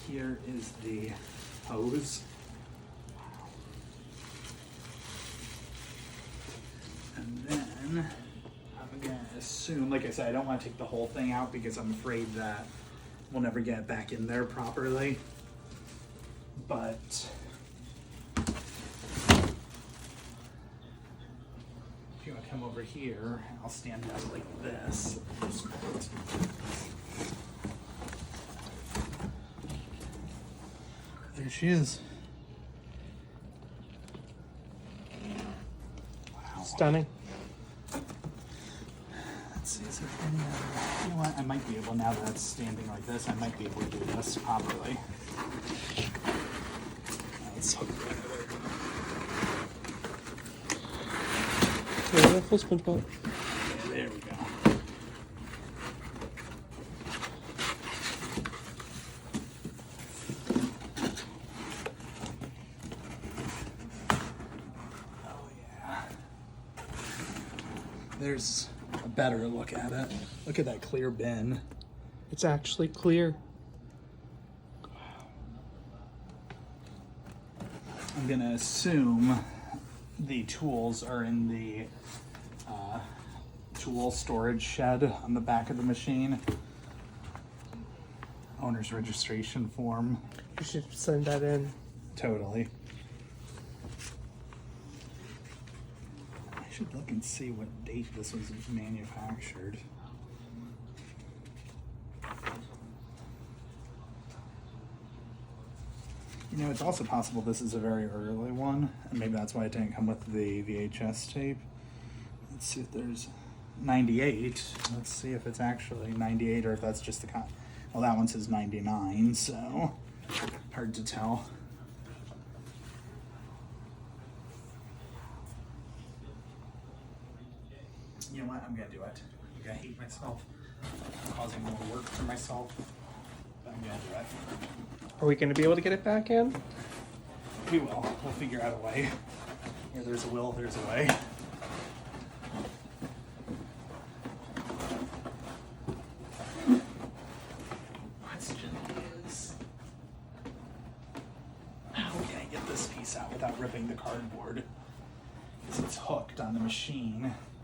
here is the hose. And then I'm gonna assume, like I said, I don't want to take the whole thing out because I'm afraid that we'll never get it back in there properly. But if you want to come over here, I'll stand out like this. There she is. Wow. Stunning. Let's see, is there any other... You know what? I might be able, now that it's standing like this, I might be able to do this properly. Let's hook that Yeah, full SpongeBob. over. There we go. Oh yeah. There's a better look at it. Look at that clear bin. It's actually clear. I'm gonna assume the tools are in the tool storage shed on the back of the machine. Owner's registration form. You should send that in. Totally. I should look and see what date this was manufactured. You know, it's also possible this is a very early one, and maybe that's why it didn't come with the VHS tape. Let's see if there's 98. Let's see if it's actually 98 or if that's just the well, that one says 99, so hard to tell. You know what? I'm gonna do it. I'm gonna hate myself. I'm causing more work for myself. But I'm gonna do it. Are we going to be able to get it back in? We will. We'll figure out a way. Where there's a will, there's a way. Question is, how can I get this piece out without ripping the cardboard? Because it's hooked on the machine.